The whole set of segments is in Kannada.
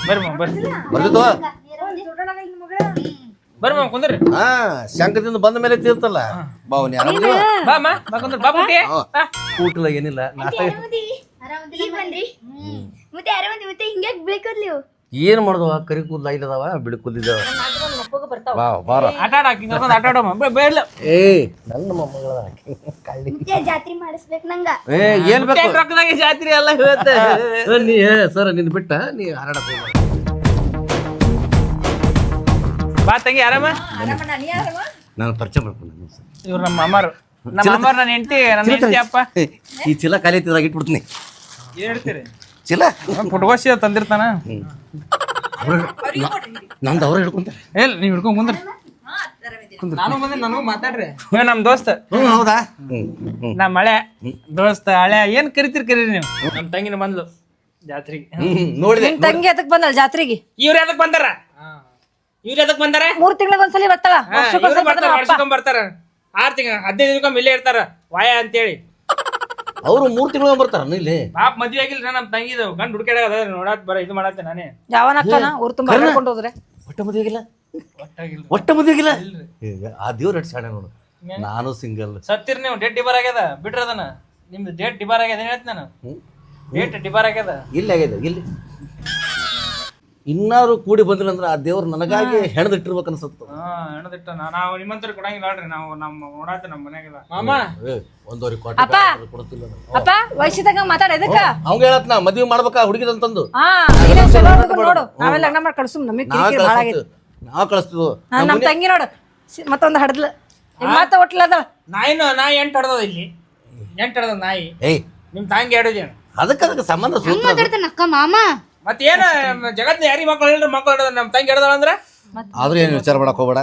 ಬರ್ರಿ ಮಾಮ ಬರ್ರಿ ಬರ್ತಿದ್ವ ಬರ್ರಿ ಮಾಮ ಕುಂದ್ರಿ ಶಂಕದಿಂದ ಬಂದ ಮೇಲೆ ತೀರ್ತಲ್ಲ ಬಾವನಿ ಆರಾಮದಿವ ಬಾ ಅಮ್ಮ ಬಾ ಕುಂದ್ರಿ ಬಾ ಪುಟ್ಟಿ ಊಟಲ್ಲ ಏನಿಲ್ಲ ನಾಷ್ಟ ಮತ್ತೆ ಆರಾಮದಿ ಮತ್ತೆ ಹಿಂಗೆ ಬೀಳ್ಕದ್ಲಿ ಏನ್ ಮಾಡುದವ ಕರಿ ಕೂದಲ ಇಲ್ಲದವ ಬಿಳಿ ಕೂದಿದ್ದಾವ ಬಾ ಬಾರ ಆಟ ಆಡಾಕಿ ಕರ್ಕೊಂಡು ಆಟ ಆಡೋಮ್ಮ ಬೇಡ ಏ ನನ್ನ ಮೊಮ್ಮಗಳ ಕಳ್ಳಿ ಜಾತ್ರೆ ಮಾಡಿಸ್ಬೇಕು ನಂಗ ಏ ಏನ್ ಬೇಕು ರೊಕ್ಕದಾಗೆ ಜಾತ್ರೆ ಎಲ್ಲ ಹೇಳ್ತೆ ನೀ ಸರ್ ನಿನ್ ಬಿಟ್ಟ ನೀ ಹಾರಾಡಕ್ ಹೋಗ್ಬೇಡ ಬಾ ತಂಗಿ ಆರಾಮ ನಾನು ಪರಿಚಯ ಮಾಡ್ಕೊಂಡು ಇವ್ರು ನಮ್ಮ ಅಮ್ಮಾರು ನಮ್ಮ ಅಮ್ಮಾರು ನನ್ನ ಹೆಂಡತಿ ಅಪ್ಪ ಈ ಚೀಲ ಖಾಲಿ ಇತ್ತಿದಾಗ ಇಟ್ಬಿಡ್ತೀನಿ ಏನ್ ಹೇಳ್ತೀರಿ ಚೀಲ ಪುಟ್ಗೋಸಿ ತಂದಿರ್ತಾನ ನಂದು ಅವ್ರ ಹಿಡ್ಕೊಂತಾರೆ ಇಲ್ಲ ನೀವ್ ಹಿಡ್ಕೊಂಡ್ ಕುಂದ್ರಿ ನಾನು ಬಂದೆ ನನಗೂ ಮಾತಾಡ್ರಿ ನಮ್ ದೋಸ್ತ ಹೌದಾ ನಮ್ಮ ಮಳೆ ದೋಸ್ತ ಹಳೆ ಏನ್ ಕರಿತೀರಿ ಕರೀರಿ ನೀವು ನಮ್ ತಂಗಿನ ಬಂದ್ಲು ಜಾತ್ರೆಗೆ ನೋಡಿದೆ ತಂಗಿ ಅದಕ್ ಬಂದಳ ಜಾತ್ರೆಗೆ ಇವ್ರ ಎದಕ್ ಬಂದಾರ ಇವ್ರ ಎದಕ್ ಬಂದಾರ 3 ತಿಂಗಳಿಗೆ ಒಂದ್ಸಲಿ ಬರ್ತಾಳ ವರ್ಷಕ್ಕೊಂದ್ ಬರ್ತಾರ 6 ತಿಂಗಳ 15 ದಿನಕ್ಕೊಮ್ಮೆ ಇಲ್ಲೇ ಇರ್ತಾರ ವಾಯ ಅಂತೇಳಿ ಅವ್ರು 3 ತಿಂಗಳು ಬರ್ತಾರ ಇಲ್ಲಿ ಪಾಪ ಮದ್ವೆ ಆಗಿಲ್ರ ನಮ್ ತಂಗಿದು ಗಂಡ್ ಹುಡುಕಾಡ ನೋಡಾತ್ ಬರ ಇದು ಮಾಡತ್ತೆ ನಾನೇ ಯಾವನ ಅಕ್ಕನ ಊರ್ ತುಂಬಾ ಹೇಳ್ಕೊಂಡು ಹೋದ್ರೆ ಒಟ್ಟ ಮದುವೆಗಿಲ್ಲ ಒಟ್ಟಾಗಿಲ್ಲ ಒಟ್ಟ ಮದುವೆಗಿಲ್ಲ ಆ ದೇವ್ರ ಅಡ್ ಶಾಣೆ ನೋಡು ನಾನು ಸಿಂಗಲ್ ಸತ್ತಿರ್ ನೀವು ಡೇಟ್ ಡಿಬಾರ್ ಆಗ್ಯದ ಬಿಡ್ರಿ ಅದನ್ನ ನಿಮ್ದು ಡೇಟ್ ಡಿಬಾರ್ ಆಗ್ಯದ ಏನ್ ಹೇಳ್ತೀನಿ ನಾನು ಡೇಟ್ ಡಿಬಾರ್ ಆಗ್ಯದ ಇಲ್ಲಿ ಆಗಿದೆ ಇಲ್ಲಿ ಇನ್ನಾರು ಕೂಡಿ ಬಂದಿಲ್ಲ ಅಂದ್ರೆ ಆ ದೇವ್ರು ನನಗಾಗಿ ಹೆಣದಿಟ್ಟಿರ್ಬೇಕು ಅನ್ಸುತ್ತ ಹೆಣದಿಟ್ಟ ನಾವು ನಿಮ್ಮಂತರ ಕೊಡಂಗಿಲ್ಲ ನೋಡ್ರಿ ನಾವು ನಮ್ಮ ನೋಡಾತ ನಮ್ಮ ಮನ್ಯಾಗಿಲ್ಲ ಮಾಮ ಒಂದೂವರೆ ಕೋಟಿ ಕೊಡ್ತಿಲ್ಲ ಅಪ್ಪ ವಯಸ್ಸಿದಾಗ ಮಾತಾಡ ಇದಕ್ಕ ಅವಂಗ ಹೇಳತ್ ನಾ ಮದ್ವೆ ಮಾಡ್ಬೇಕಾ ಹುಡುಗಿದಂತಂದು ನೋಡು ನಾವೆಲ್ಲ ಲಗ್ನ ಮಾಡಿ ಕಳ್ಸು ನಮಗ್ ಕಿರಿಕಿರಿ ಭಾಳ ಆಗೈತಿ ನಾವ್ ಕಳಿಸ್ತಿದ್ವು ನಮ್ ತಂಗಿ ನೋಡು ಮತ್ತೊಂದು ಹಡದ್ಲ ಮತ್ತ ಒಟ್ಲದ ನಾ 8 ಹಡ್ದದ ಇಲ್ಲಿ 8 ಹಡ್ದದ ನಾಯಿ ಏಯ್ ನಿಮ್ ತಂಗಿ ಆಡೋದೇನು ಅದಕ್ಕೆ ಸಂಬಂಧ ಸೂತ್ರ ಮಾತಾಡ್ತಾನ ಅಕ್ಕ ಮಾಮ ಮತ್ತೇನ ಜಗತ್ನ ಯಾರಿಗೆ ಮಕ್ಕಳು ಹೇಳ್ರಿ ಮಕ್ಕಳು ಹಿಡಿದ ನಮ್ಮ ತಂಗಿ ಹಿಡ್ದಾಳ ಅಂದ್ರ ಆದ್ರೂ ಏನು ವಿಚಾರ ಮಾಡಕ್ ಹೋಗ್ಬೇಡ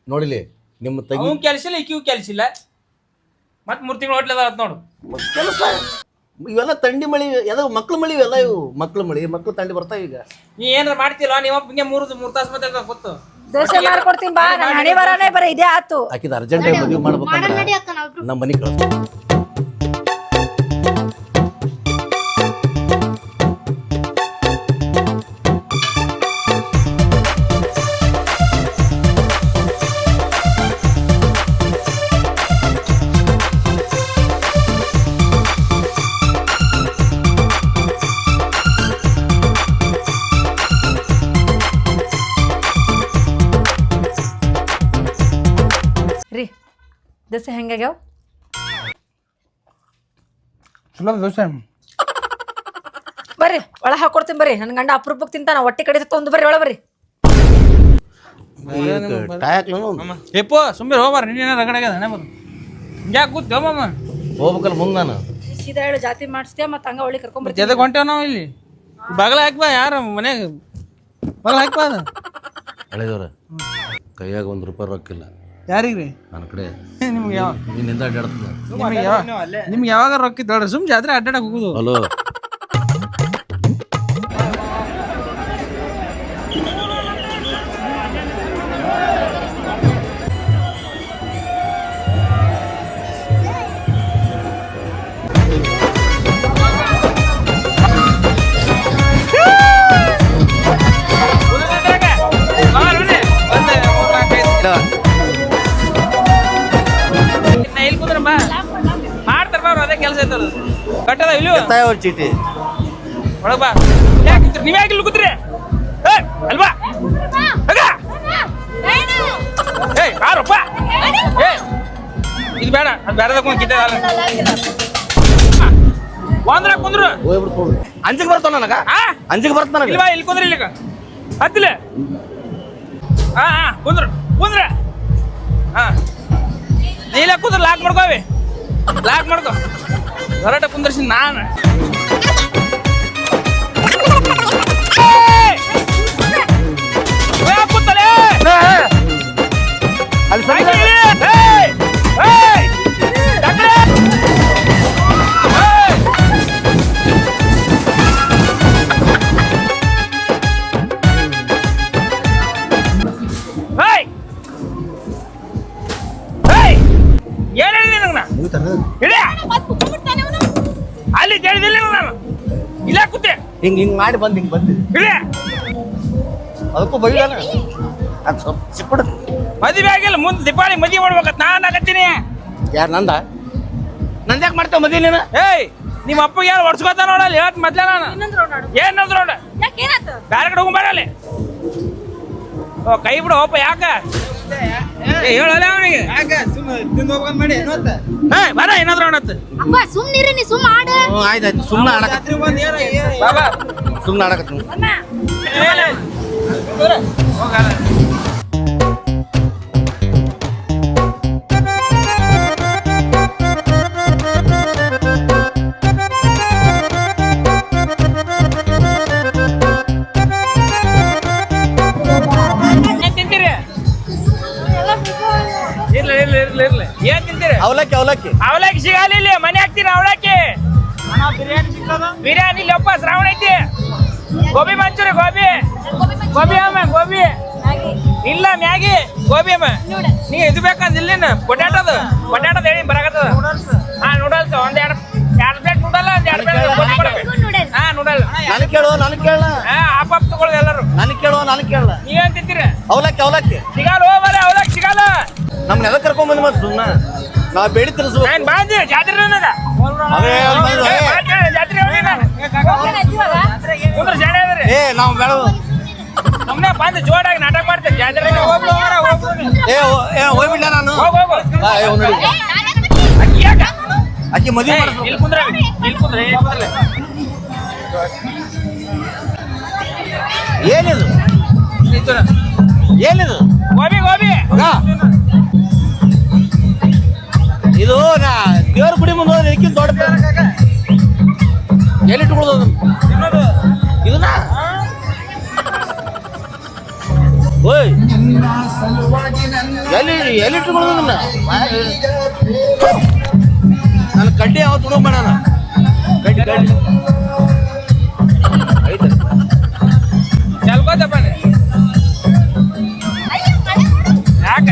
ನೋಡಿಲಿ ನಿಮ್ಮ ತಂಗಿ ಅವ್ನು ಕೆಲ್ಸಿಲ್ಲ ಈಕಿಗೂ ಕೆಲ್ಸಿಲ್ಲ ಮತ್ 3 ತಿಂಗಳು ಹೊಟ್ಲದ ನೋಡು ಕೆಲಸ ಇವೆಲ್ಲ ತಂಡಿ ಮಳಿ ಎಲ್ಲ ಮಕ್ಳು ಮಳಿ ಇವೆಲ್ಲ ಇವು ಮಕ್ಳು ಮಳಿ ಮಕ್ಳು ತಂಡಿ ಬರ್ತಾವ ಈಗ ನೀ ಏನಾರ ಮಾಡ್ತಿಲ್ಲ ನಿಮ್ಮ ಹಿಂಗೆ 3 ತಾಸು ಮತ್ತೆ ಗೊತ್ತು ದೋಸೆ ಮಾಡ್ಕೊಡ್ತೀನಿ ಬಾ ನನ್ನ ಹಣೆ ಬರನೇ ಬರೀ ಇದೇ ಆತು ಆಕಿದ ಅರ್ಜೆಂಟಾಗಿ ಮದುವೆ ಮಾಡ್ಬೇಕಂದ್ರೆ ನಡಿ ಅಕ್ಕ ನಾವು ನಮ್ಮ ಮನೆ ಕಳಿಸ್ತೀವಿ ರೀ ದೋಸೆ ಹೆಂಗಾಗ್ಯಾವ ಚಲೋ ದೋಸೆ ಬರ್ರಿ ಒಳ ಹಾಕೊಡ್ತೀನಿ ಬರ್ರಿ ನನ್ನ ಗಂಡ ಅಪರೂಪಕ್ಕೆ ತಿಂತಾನ ಹೊಟ್ಟೆ ಕಡೆ ಒಂದು ಬರ್ರಿ ಒಳ ಬರ್ರಿ ಏಪೋ ಸುಮ್ಮನೆ ಹೋಗ್ಬಾರ ನೀನೇನ ರಗಡೆ ಆಗ್ಯದ ಹಣೆ ಬರು ಯಾಕೆ ಕೂತ್ ಮಾಮ ಹೋಗ್ಬೇಕಲ್ಲ ಮುಂದೆ ನಾನು ಸೀದಾ ಹೇಳು ಜಾತಿ ಮಾಡಿಸ್ತೇ ಮತ್ತೆ ಹಂಗ ಒಳ್ಳೆ ಕರ್ಕೊಂಡ್ ಜೊತೆಗೆ ಹೊಂಟೇವ್ ನಾವು ಇಲ್ಲಿ ಬಾಗಲ ಹಾಕ್ಬಾ ಯಾರ ಮನ್ಯಾಗ ಬಾಗಲ ಹಾಕ್ಬಾ ಅದು ಹಳೆದವ್ರ ಕೈಯಾಗ ₹1 ರೊಕ್ಕಿಲ್ಲ ಯಾರಿಗ್ರಿ ನನ್ನ ಕಡೆ ನಿಮ್ಗೆ ಯಾವ ನಿನ್ನಿಂದ ಅಡ್ಡಾಡ್ತದ ನಿಮ್ಗೆ ಯಾವಾಗ ರೊಕ್ಕ ಇದ್ದೋಳ್ರಿ ಸುಮ್ ಜಾತ್ರೆ ಅಡ್ಡಾಡಕ್ ಹೋಗುದು ಹಲೋ ಇಲ್ಲಿ ಕುಂದ್ರ ಬಾ ಮಾಡ್ತಾರ ಬಾ ಅದೇ ಕೆಲಸ ಐತಲ್ಲ ಕಟ್ಟದ ಇಲ್ಲಿ ಅವ್ರ ಚೀಟಿ ಒಳಗ್ ಬಾ ಯಾಕೆ ನೀವ್ ಯಾಕೆ ಇಲ್ಲಿ ಕೂತ್ರಿ ಅಲ್ವಾ ಬಾರಪ್ಪ ಇದು ಬೇಡ ಅದು ಬೇಡದ ಕಿತ್ತ ಒಂದ್ರ ಕುಂದ್ರು ಅಂಜಿಗೆ ಬರ್ತಾವ ನನಗ ಅಂಜಿಗೆ ಬರ್ತ ನನಗ ಇಲ್ವಾ ಇಲ್ಲಿ ಕುಂದ್ರಿ ಇಲ್ಲಿ ಹತ್ತಿಲ್ಲ ಹಾ ಕುಂದ್ರು ಕುಂದ್ರ ಹಾ ನೀಲ ಕುಂದ್ರ ಲಾಕ್ ಮಾಡ್ಕೋವಿ ಲಾಕ್ ಮಾಡ್ಕೋ ಹೊರಟ ಕುಂದ್ರಸಿ ನಾನು ಕೂತಲೇ ಅಲ್ಲಿ ಏನ್ ಹೇಳಿದೆ ನಂಗೆ ಅಲ್ಲಿ ಹೇಳಿದಿಲ್ಲ ನಾನು ಇಲ್ಲ ಕೂತೆ ಹಿಂಗ್ ಹಿಂಗ್ ಮಾಡಿ ಬಂದ್ ಹಿಂಗ್ ಬಂದಿದೆ ಇಳಿ ಅದಕ್ಕೂ ಬೈದಾನ ಅದು ಸ್ವಲ್ಪ ಚಿಕ್ಕಡು. ಮದುವೆ ಆಗಿಲ್ಲ, ಮುಂದೆ ದೀಪಾವಳಿ ಮದುವೆ ಮಾಡ್ಬೇಕಂತ ನಾನು ಆಗತ್ತೀನಿ. ಯಾರು ನಂದ್ಯಾಕೆ ಮಾಡ್ತಾವ ಮದುವೆ ನೀನು? ಏಯ್ ನಿಮ್ಮ ಅಪ್ಪಗೆ ಯಾರು ಹೊಡ್ಸ್ಕೊತ ನೋಡಲ್ಲ, ಹೇಳ್ತ ಮೊದ್ಲೇ ನಾನು ಏನಂದ್ರು ನೋಡ ಬ್ಯಾರೆ ಕಡೆ ಹೋಗ್ಬಾರಲ್ಲಿ. ಓ ಕೈ ಬಿಡು ಹೋಪ, ಯಾಕ ಹೇಳಲ್ಲ ಅವನಿಗೆ ಬರ ಏನಾದ್ರು ಅವನತ್ತು. ಅಪ್ಪ ಸುಮ್ನಿರಿ, ನೀ ಸುಮ್ಮ ಆಡ. ಆಯ್ತಾಯ್ತು, ಸುಮ್ಮನೆ ಆಡಕತ್ತೀನಿ, ಬಾಬಾ ಸುಮ್ಮನೆ ಆಡಕತ್ತೀನಿ. ಹೋಗಲ್ಲ. ಇರ್ಲಿ ಏನ್ ತಿಂತೀರಿ? ಅವಲಕ್ಕಿ ಅವಲಕ್ಕಿ ಅವಲಕ್ಕಿ ಸಿಗಲ್ಲ ಇಲ್ಲಿ, ಮನೆ ಹಾಕ್ತೀನಿ ಅವಲಕ್ಕಿ. ಬಿರಿಯಾನಿ ಇಲ್ಲಪ್ಪ, ಶ್ರಾವಣ ಐತಿ. ಗೋಬಿ ಮಂಚೂರಿ, ಗೋಬಿ ಅಮ್ಮ, ಗೋಬಿ ಇಲ್ಲ ಮ್ಯಾಗಿ, ಗೋಬಿ ಅಮ್ಮ. ನೀ ಇದು ಬೇಕಂದಿಲ್ಲ, ಪೊಟ್ಯಾಟೋದು ಹೇಳಿ ಬರಾಕತ್ತದ. ಹಾ ನೂಡಲ್ಸ್ ಒಂದ್ ಎರಡು ಪ್ಲೇಟ್ ನೂಡಲ್, ಒಂದ್ ಎರಡು ಪ್ಲೇಟ್. ಹಾ ನೂಡಲ್ ನನಗೆ ಕೇಳ ಆಪ್ ತಗೊಳ್ಳೋದು ಎಲ್ಲರೂ. ನನಗೆ ಕೇಳ ನೀವೇನ್ ತಿಂತೀರಿ? ಅವಲಕ್ಕಿ ಸಿಗಲ್ಲ ಹೋಗ್ಬಾರ, ಅವಲಕ್ಕಿ ಸಿಗಲ್ಲ. ನಮ್ನ ಎದಕ್ಕೆ ಕರ್ಕೊಂಡ್ ಬಂದಿ ಮತ್ತೆ ಸುಮ್ಮನೆ ನಾವು ಬೇಡಿ ತಿರ್ಸ್ಬೇಕು. ನಾನು ಬಾಂದಿ ಜಾತ್ರೆ ಅನ್ನೋದ. ಜಾತ್ರೆ ಕುಂದ್ರ ಶಾಣೆ ಅದ್ರಿ. ನಾವು ಬೇಡ ಸುಮ್ಮನೆ ಬಂದು ಜೋರಾಗಿ ನಾಟಕ ಮಾಡ್ತೇನೆ ಜಾತ್ರೆ. ಹೋಗ್ಬಿಡ್ಲ ನಾನು. ಹೋಗು ಅಕ್ಕಿ ಯಾಕ ಅಕ್ಕಿ ಮದುವೆ ಇಲ್ಲಿ ಕುಂದ್ರ, ಇಲ್ಲಿ ಕುಂದ್ರೆ ಏನಿದು ಏನಿದು? ಗೋಬಿ ಇದು ದೇವ್ರ ಗುಡಿ ಮುಂದೆ ಹೋದ್ರೆ ಇದಕ್ಕಿಂತ ದೊಡ್ಡ ಎಲ್ಲಿ ಇಟ್ಕೊಳ್ಳೋದು ಇದನ್ನ? ಓಯ್ ಎಲ್ಲಿ ಇಟ್ಕೊಳ್ಳೋದು ಇದನ್ನ? ನನ್ನ ಕಡ್ಡಿ ಯಾವತ್ತು ಹುಡುಗ ಮಾಡೋಣ ಕಡ್ಡಿ ಐತೆ ಚಲ್ಕೋತಪ್ಪ ಯಾಕ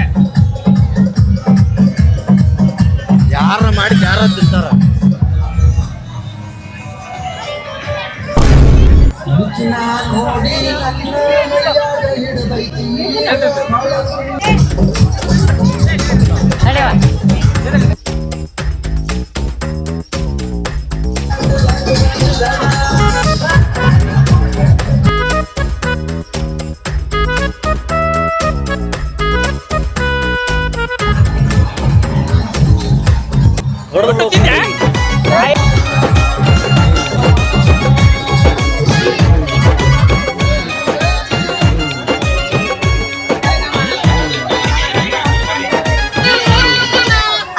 ಯಾರ ಮಾಡಿ ಯಾರ ತಿಂತಾರ.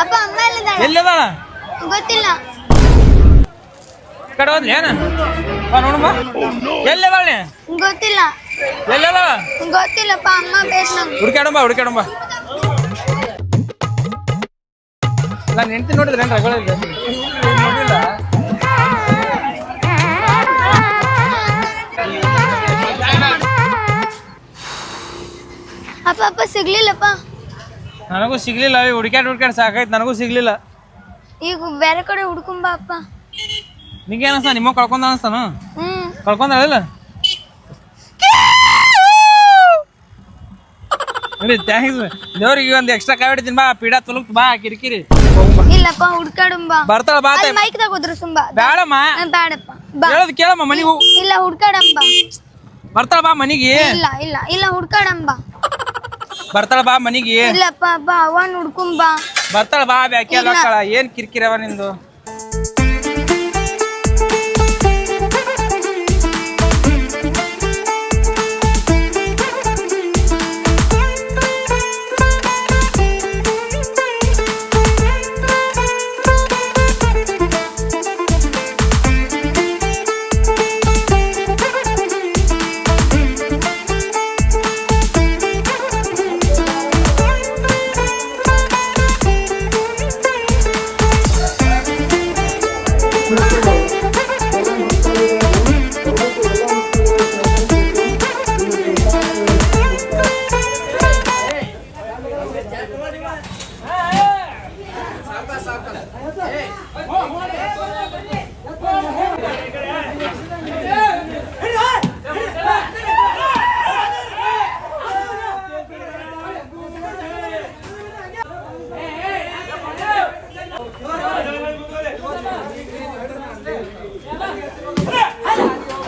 ಅಪ್ಪ ಅಮ್ಮ ಎಲ್ಲಿದ್ದಾಳೆ? ಎಲ್ಲದ ಗೊತ್ತಿಲ್ಲ. ಕಡೆ ಹೋದ್ಲಿ ಏನ ನೋಡಮ್ಮ. ಎಲ್ಲದಾಳೆ? ಗೊತ್ತಿಲ್ಲ. ಎಲ್ಲದ ಗೊತ್ತಿಲ್ಲಪ್ಪ, ಅಮ್ಮ ಬೇಕು ನಂಗೆ. ಹುಡುಕಾಡಂಬ. ನಾನು ಹೆಂಡ್ತಿ ನೋಡಿದ್ರೆ ಏನು ರಗಳ ಇದೆ ನೋಡಿಲ್ಲ. ಅಪ್ಪ ಸಿಗ್ಲಿಲ್ಲಪ್ಪ. ನನಗೂ ಸಿಗ್ಲಿಲ್ಲ, ಹುಡುಕ್ಯಾಡ್ ಸಾಕಾಯ್ತು, ನನಗೂ ಸಿಗ್ಲಿಲ್ಲ. ಈಗ ಬೇರೆ ಕಡೆ ಹುಡ್ಕೊಂಬ ಅಪ್ಪ. ನಿಂಗೆ ಅನಿಸ್ತಾ ನಿಮ್ಮ ಕಳ್ಕೊಂಡ ಅನಿಸ್ತಾನು? ಹ್ಮ್ ಕಳ್ಕೊಂಡಲ್ಲ ನೋಡಿ. ಥ್ಯಾಂಕ್ಸ್ ದೇವ್ರಿಗೆ ಒಂದು ಎಕ್ಸ್ಟ್ರಾ ಕಾಯಿ ಹೊಡಿತೀನಿ ಬಾ, ಪೀಡಾ ತುಲುಕ್ ಬಾ, ಕಿರಿಕಿರಿ ಇಲ್ಲಪ್ಪ, ಹುಡ್ಕಾಡುಂಬ. ಬರ್ತಾಳ ಬಾ. ಮೈಕ್ ತಗೋದ್ರು ಸುಂಬ. ಬೇಡಮ್ಮ, ಬೇಡಪ್ಪ ಬಾ. ಹೇಳೋದು ಕೇಳಮ್ಮ, ಮನಿಗೆ ಹೋಗು. ಇಲ್ಲ ಹುಡ್ಕಾಡಂಬ. ಬರ್ತಾಳ ಬಾ ಮನಿಗೆ. ಇಲ್ಲ ಹುಡ್ಕಾಡಂಬ. ಬರ್ತಾಳ ಬಾ ಮನಿಗೆ. ಇಲ್ಲಪ್ಪ ಬಾ, ಅವನ್ ಹುಡ್ಕೊಂಬ. ಬರ್ತಾಳ ಬಾ, ಬ್ಯಾಕೆ ಅಲ್ಲ ಏನ್ ಕಿರಿಕಿರಿ ಅವ ನಿಂದು.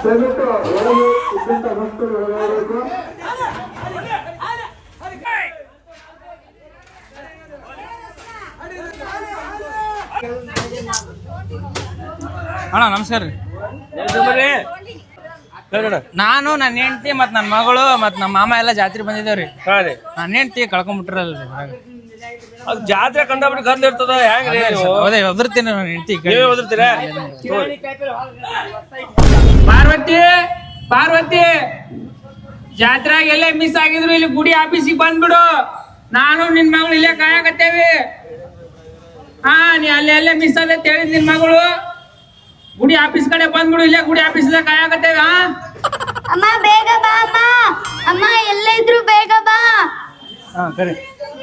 ಅಣ್ಣ ನಮಸ್ಕಾರ ರೀ. ನಾನು ನನ್ನ ಹೆಂಡತಿ ಮತ್ತು ನನ್ನ ಮಗಳು ಮತ್ತು ನಮ್ಮ ಮಾಮ ಎಲ್ಲ ಜಾತ್ರೆ ಬಂದಿದ್ದೇವ್ರಿ. ನನ್ನ ಹೆಂಡತಿ ಕಳ್ಕೊಂಡ್ಬಿಟ್ರಲ್ರಿ. ಅದು ಜಾತ್ರೆ ಕಂಡಬಿಟ್ಟು ಗಂಧ ಇರ್ತದ ಹೆಂಗ್ರಿ ಅದೇ ಒದರ್ತೀನಿ ನನ್ನ ಹೆಂಡತಿ. ನೀವೇ ಓದಿರ್ತೀರಾ? ಪಾರ್ವತಿ ಪಾರ್ವತಿ ಜಾತ್ರೆಗೆ ಎಲ್ಲೇ ಮಿಸ್ ಆಗಿದ್ರು ಇಲ್ಲಿ ಗುಡಿ ಆಫೀಸಿಗೆ ಬಂದ್ಬಿಡು. ನಾನು ನಿನ್ ಮಗಳು ಇಲ್ಲೇ ಕಾಯಕತ್ತೇವಿ. ಹಾ ನೀ ಅಲ್ಲೇ ಮಿಸ್ ಆದ ಹೇಳಿದ್ ನಿನ್ ಮಗಳು ಗುಡಿ ಆಫೀಸ್ ಕಡೆ ಬಂದ್ಬಿಡು. ಇಲ್ಲೇ ಗುಡಿ ಆಫೀಸ್ದಾಗ ಕಾಯಕತ್ತೇವಿ. ಹಾ ಅಮ್ಮ ಬೇಗ ಬಾ ಅಮ್ಮ. ಅಮ್ಮ ಎಲ್ಲ ಇದ್ರು ಬೇಗ ಬಾ.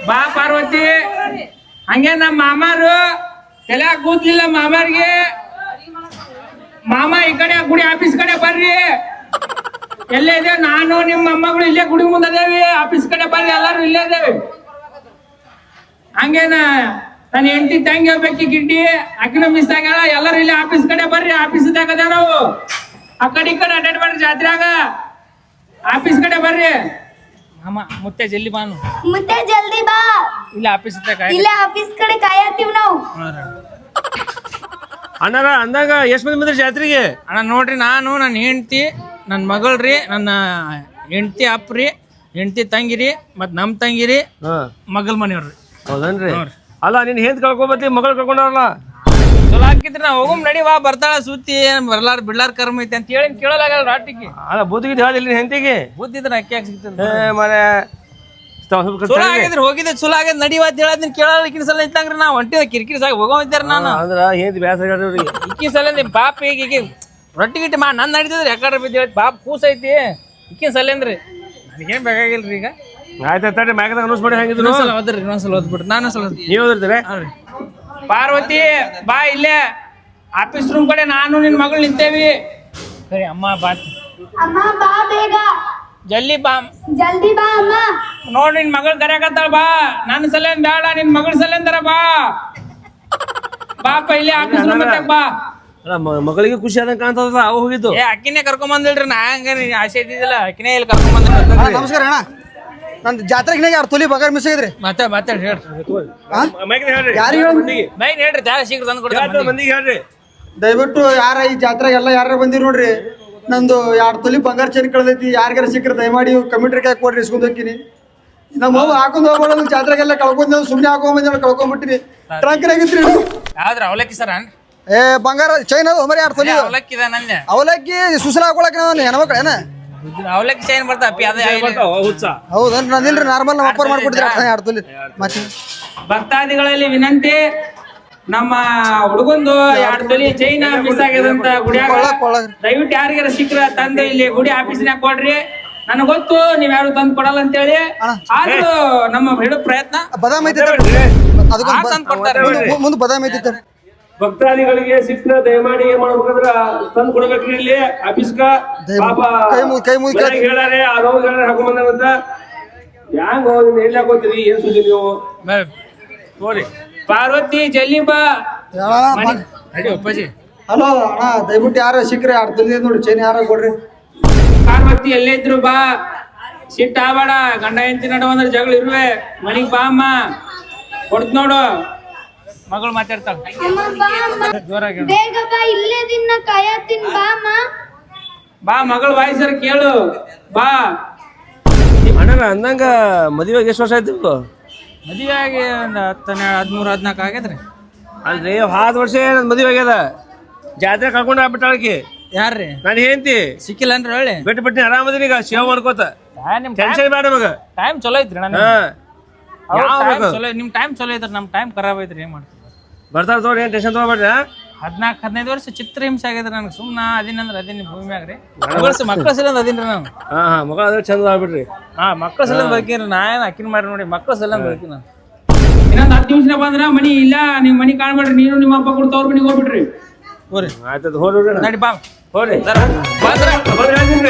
ಬಾ ಪಾರ್ವತಿ. ಹಂಗೆ ನಮ್ಮ ಮಾಮಾರು ತಲೆ ಕೂದ್ಲಿಲ್ಲ ಮಾಮಾರಿಗೆ. ಮಾಮ ಈ ಕಡೆ ಗುಡಿ ಆಫೀಸ್ ಕಡೆ ಬರ್ರಿ. ಎಲ್ಲೇ ಇದೆ ನಾನು ನಿಮ್ಮ ಮೊಮ್ಮಗಳು ಇಲ್ಲೇ ಗುಡಿ ಮುಂದೆ ಅದೇವಿ. ಆಫೀಸ್ ಕಡೆ ಬರ್ರಿ, ಎಲ್ಲಾರು ಇಲ್ಲೇ ಅದೇವಿ. ಹಂಗೇನ ನನ್ನ ಹೆಂಡತಿ ತಂಗಿ ಹೋಗ್ಬೇಕಿ ಗಿಡ್ಡಿ ಅಕ್ಕಿನ ಮಿಸ್ ಆಗ್ಯಾಳ. ಎಲ್ಲರೂ ಇಲ್ಲಿ ಆಫೀಸ್ ಕಡೆ ಬರ್ರಿ. ಆಫೀಸ್ದಾಗ ಅದೇವ್ ನಾವು. ಆ ಕಡೆ ಈ ಕಡೆ ಅಡ್ಡಾಡ್ ಬರ್ರಿ ಜಾತ್ರೆಯಾಗ. ಆಫೀಸ್ ಕಡೆ ಬರ್ರಿ. ಅಮ್ಮ ಮುತ್ತೆ ಜಲ್ದಿ ಬಾನು. ಮತ್ತೆ ಜಲ್ದಿ ಬಾ. ಇಲ್ಲ ಆಫೀಸ್ ಇಲ್ಲ ಆಫೀಸ್ ಕಡೆ ಕಾಯತ್ತೀವಿ ನಾವು. ಅಣ್ಣಾರ ಅಂದಾಗ ಎಷ್ಟ್ ಮಂದಿ ಬಂದ್ರಿ ಜಾತ್ರೆಗೆ? ಅಣ್ಣ ನೋಡ್ರಿ, ನಾನು ನನ್ನ ಹೆಂಡತಿ, ನನ್ನ ಮಗಳ್ರಿ, ನನ್ನ ಹೆಂಡತಿ ಅಪ್ಪ್ರಿ, ಹೆಂಡತಿ ತಂಗಿರಿ, ಮತ್ತು ನಮ್ಮ ತಂಗಿರಿ, ಮಗಲ್ ಮನೆಯವ್ರಿ. ಹೌದನ್ರಿ? ಅಲ್ಲ ನಿನ್ ಹೆಂತ್ ಕಳ್ಕೊಬತ್ತಿ ಮಗಳು ಕಳ್ಕೊಂಡವ್ರಲ್ಲ. ಚಲೋ ಹಾಕಿದ್ರಿ ನಾ ಹೋಗಮ್ ನಡಿ ಬಾ. ಬರ್ತಾಳ ಸುತ್ತಿ ಬರ್ಲಾರ ಬಿಡ್ಲಾರ ಕರ್ಮ ಐತಿ ಅಂತ ಹೇಳಿ ಕೇಳಲಾಗಲ್ಲ ರಾಟಿಗೆ. ಅಲ್ಲ ಬುದ್ಧಿಗಿದ್ದು ಹೇಳಿಲ್ಲ ಹೆಂತಿಗೆ ಬುದ್ಧಿದ್ರೆ ಅಕ್ಕಿ ಹಾಕಿ ಸಿಗ್ತದೆ. ಮನೆ ಚಲೋ ಆಗಿದ್ರಿ ಹೋಗಿದ್ದೆ ಚಲೋ ಆಗಿದ್ ನಡಿವ ಅಂತ ಹೇಳದ್ ಕೇಳಲ್ಲ. ಇಕ್ಕಿನ ಸಲ ಇತ್ತಂಗ್ರಿ ನಾ ಹೊಂಟಿದ ಕಿರಿಕಿರಿ ಸಾಗ ಹೋಗೋದಿದ್ದಾರ. ನಾನು ಅಂದ್ರ ಹೆಂತ್ ಬ್ಯಾಸರ ಹೇಳ್ರಿ ಇಕ್ಕಿನ ಸಲ ಬಾಪ್ ಈಗ ರೊಟ್ಟಿ ಗಿಟ್ಟಿ ಮಾ ನನ್ ನಡೀತದ್ರಿ. ಯಾಕಡ್ರ ಬಿದ್ದ ಬಾಪ್ ಕೂಸ್ ಐತಿ. ಇಕ್ಕಿನ ಸಲ ಅಂದ್ರಿ ನನಗೇನ್ ಬೇಕಾಗಿಲ್ರಿ. ಈಗ ಆಯ್ತು ಮ್ಯಾಗದಾಗ ಅನೌನ್ಸ್ ಮಾಡಿ ಹೆಂಗಿದ್ರು ಇನ್ನೊಂದ್ಸಲ ಓದ್ರಿ, ಇನ್ನೊಂದ್ಸಲ ಓದ್ಬಿಟ್ರಿ. ನಾನು ಸಲ ನೀವು ಓದಿರ್ತೀರ? ಪಾರ್ವತಿ ಬಾ ಇಲ್ಲೇ ಆಫೀಸ್ ರೂಮ್ ಕಡೆ ನಾನು ನಿನ್ ಮಗಳು ನಿಂತೇವಿ. ಸರಿ ಅಮ್ಮ ಬಾ. ಅಮ್ಮ ಬಾ ಬೇಗ. ಜಲ್ದಿ ಬಾ. ಜಲ್ದಿ ಬಾ ಅಮ್ಮ. ನೋಡ್ ನಿನ್ ಮಗಳು ಕರೆಯಕತ್ತಾಳ. ಬಾ. ನನ್ನ ಸಲೇನ್ ಬೇಡ, ನಿನ್ ಮಗಳ ಸಲೇಂದರ ಬಾ. ಬಾಪ ಇಲ್ಲೇ ಆಫೀಸ್ ರೂಮ್ ಬಾ. ಅಲ್ಲ ಮಗಳಿಗೆ ಖುಷಿ ಆದಂಗ ಕಾಣ್ತದ. ಅವ ಹೋಗಿದ್ದು ಅಕ್ಕಿನೇ ಕರ್ಕೊಂಡ್ ಬಂದಿಲ್ರಿ. ನಾ ಹಂಗ ಆಸೆ ಇದ್ದಿದ್ದಿಲ್ಲ. ಅಕ್ಕಿನೇ ಇಲ್ಲಿ ಕರ್ಕೊಂಡ್ ಬಂದ್ರಿ. ನಮಸ್ಕಾರ ಅಣ್ಣ. ನಂದು ಜಾತ್ರೆಗೆ 2 ತೊಲಿ ಬಂಗಾರ ಮಿಸ್ ಆಗಿದ್ರಿ. ಮಾತಾಡಿ ಹೇಳ್ರಿ. ಹೇಳ್ರಿ ಯಾರಿಗೆ ಬೈಕ್ ಹೇಳ್ರಿ. ಜಾಗ ಶೀಘ್ರ ತಂದು ಕೊಡ್ತಾರೆ ಮಂದಿಗೆ ಹೇಳ್ರಿ. ದಯವಿಟ್ಟು ಯಾರ ಈ ಜಾತ್ರೆಗೆ ಎಲ್ಲ ಯಾರು ಬಂದಿರಿ ನೋಡ್ರಿ. ನಂದು 2 ತೊಲಿ ಬಂಗಾರ ಚೇನ್ ಕಳ್ದೈತಿ. ಯಾರಿಗಾರ ಸಿಕ್ಕರೆ ದಯಮಾಡಿ ಕಮಿಟ್ರಿ ಕೈ ಕೊಡ್ರಿ, ಇಸ್ಕೊಂಡ್ ಹೋಗ್ತೀನಿ. ನಮ್ಮ ಅವ್ವ ಹಾಕೊಂಡ್ ಹೋಗ್ಬೇಡ ಜಾತ್ರೆಗೆಲ್ಲ ಕಳ್ಕೊಂಡ್ ಸುಮ್ಮನೆ ಹಾಕೊಂಡ್ ಕಳ್ಕೊಂಡ್ಬಿಟ್ಟಿನಿ. ಟ್ರಂಕ್ ಆಗಿತ್ರಿ. ಯಾವ್ದ್ರ ಅವಲಕ್ಕಿ ಸರ? ಬಂಗಾರ ಚೈನ್ ಅದು ಮರಿ 2 ತೊಲಿ ಅವಲಕ್ಕಿ ಇದೆ ನಂದೆ. ಅವಲಕ್ಕಿ ಸುಸಲ ಹಾಕೊಳಕ್ ಹೆಣ್ಮಕ್ಳು ಏನ ಅವಲಕ್ಕಿ ಚೈನ್ ಬರ್ತಾಪಿ. ಅದೇ ಹೌದನ್ ನಂದಿಲ್ರಿ. ನಾರ್ಮಲ್ ನಮ್ಮ ಅಪ್ಪರ್ ಮಾಡ್ಕೊಡ್ತೀರ 2 ತೊಲಿ. ಮತ್ತೆ ಭಕ್ತಾದಿಗಳಲ್ಲಿ ವಿನಂತಿ, ನಮ್ಮ ಹುಡುಗಂದು 2 ತೊಲಿ ಚೈನ್ ಮಿಸ್ ಆಗ್ಯದಂತ ಗುಡಿಯಾಗ. ದಯವಿಟ್ಟು ಯಾರಿಗಾರ ಸಿಕ್ಕ್ರ ತಂದು ಇಲ್ಲಿ ಗುಡಿ ಆಫೀಸ್ನಾಗ ಕೊಡ್ರಿ. ನನಗ್ ಗೊತ್ತು ನೀವ್ ಯಾರು ತಂದು ಕೊಡಲ್ಲ ಅಂತ ಹೇಳಿ. ಆದ್ರೂ ನಮ್ಮ ಹಿಡು ಪ್ರಯತ್ನ ಬದಾಮ್ ಐತಿ ತಂದು ಕೊಡ್ತಾರೆ. ಮುಂದೆ ಬದಾಮ್ ಐತಿ. ಭಕ್ತಾದಿಗಳಿಗೆ ಸಿಕ್ಕ ದಯಮಾಡಿ ಏನ್ ಮಾಡ್ಬೇಕಂದ್ರ ತಂದು ಕೊಡ್ಬೇಕ್ರಿ ಇಲ್ಲಿ ಆಫೀಸ್ಕ. ಪಾಪ ಕೈ ಮುಗಿ ಹೇಳಾರೆ ಅರೋಗ ಹೇಳಾರೆ ಹಾಕೊಂಡ್ ಬಂದಾರಂತ. ಹ್ಯಾಂಗ ಹೋಗಿ ಎಲ್ಲಿ ಹಾಕೋತೀರಿ? ಏನ್ ಸುದ್ದಿ ನೀವು ನೋಡಿ. ಪಾರ್ವತಿ ಜಲ್ದಿ ಬಾ. ನಡಿ ಅಪ್ಪಾಜಿ. ಹಲೋ ಅಣ್ಣ, ದಯವಿಟ್ಟು ಯಾರ ಸಿಕ್ಕ್ರೆ 2 ತೊಲಿ ನೋಡಿ ಚೈನ್ ಯಾರ ಕೊಡ್ರಿ. ಪಾರ್ವತಿ ಎಲ್ಲೇ ಇದ್ರು ಬಾ. ಸಿಟ್ಟ ಆಬೇಡ. ಗಂಡ ಹೆಂಡತಿ ನಡುವಂದ್ರೆ ಜಗಳ ಇರುವೆ. ಮನಿಗ್ ಬಾ ಅಮ್ಮ. ಕೊಡ್ತ ನೋಡು. ಮಗಳು ಮಾತಾಡ್ತಾಳ. ಅಮ್ಮ ಬಾ ಅಮ್ಮ. ಜೋರಾಗಿ ಬೇಗ ಬಾ. ಇಲ್ಲೇ ದಿನ ಕಾಯತ್ತೀನಿ ಬಾ ಅಮ್ಮ. ಬಾ. ಮಗಳು ವಾಯ್ಸರ್ ಕೇಳು. ಬಾ. ಅಣ್ಣ ಅಂದಂಗ ಮದುವೆಗೆ ಎಷ್ಟು ವರ್ಷ ಆಯ್ತು? ಮದುವೆ ಆಗಿ ಒಂದು 13 14 ಆಗೈತ್ರಿ. ಅಲ್ರಿ 10 ವರ್ಷ ನನ್ ಮದುವೆ ಆಗ್ಯದ. ಜಾತ್ರೆ ಕಳ್ಕೊಂಡು ಆಗ್ಬಿಟ್ಟಾಳಕಿ. ಯಾರ್ರಿ? ನಾನು ಹೆಂಡ್ತಿ ಸಿಕ್ಕಿಲ್ಲನ್ರಿ ಒಳ್ಳೆ ಬಿಟ್ಟು ಆರಾಮದಿನ. ಈಗ ಸೇವ್ ಮಾಡ್ಕೋತ ನಿಮ್ ಟೆನ್ಷನ್ ಬೇಡ ನಮಗ. ಟೈಮ್ ಚಲೋ ಐತ್ರಿ. ನಿಮ್ ಟೈಮ್ ಚಲೋ ಐತ್ರಿ. ನಮ್ ಟೈಮ್ ಖರಾಬ್ ಐತ್ರಿ. ಏನ್ ಮಾಡ್ತೀವಿ? ಬರ್ತಾರ ತೋರಿ, ಏನ್ ಟೆನ್ಷನ್ ತಗೋಬೇಡ್ರಿ. 14-15 ವರ್ಷ ಚಿತ್ರ ಹಿಂಸೆ ಆಗೈತ್ರಿ ನನಗೆ. ಸುಮ್ಮನೆ ಅದಿನಂದ್ರೆ ಅದಿನ ಭೂಮಿಯಾಗ್ರಿ. ಮಕ್ಕಳ ಸಲ ಅದಿನ್ರಿ ನಾವು. ಮಗಳ ಅದ್ರ ಚಂದ ಆಗ್ಬಿಡ್ರಿ. ಮಕ್ಕಳ ಸಲ ಬರ್ಕೇನ್ರಿ. ನಾ ಏನ್ ಅಕ್ಕಿನ ಮಾಡಿ ನೋಡಿ ಮಕ್ಕಳ ಸಲ ಬರ್ಕಿ. ನಾನು ಇನ್ನೊಂದು 10 ನಿಮಿಷ ಬಂದ್ರ ಮನಿ ಇಲ್ಲ. ನಿಮ್ ಮನಿ ಕಾಣ್ಬೇಡ್ರಿ. ನೀನು ನಿಮ್ಮ ಅಪ್ಪ ಕೊಡ್ತವ್ರ ಮನಿಗೆ ಹೋಗ್ಬಿಡ್ರಿ. ಆಯ್ತದ ಹೋಗ್ರಿ. ನಡಿ ಬಾ. ಹೋಗ್ರಿ ಬಂದ್ರ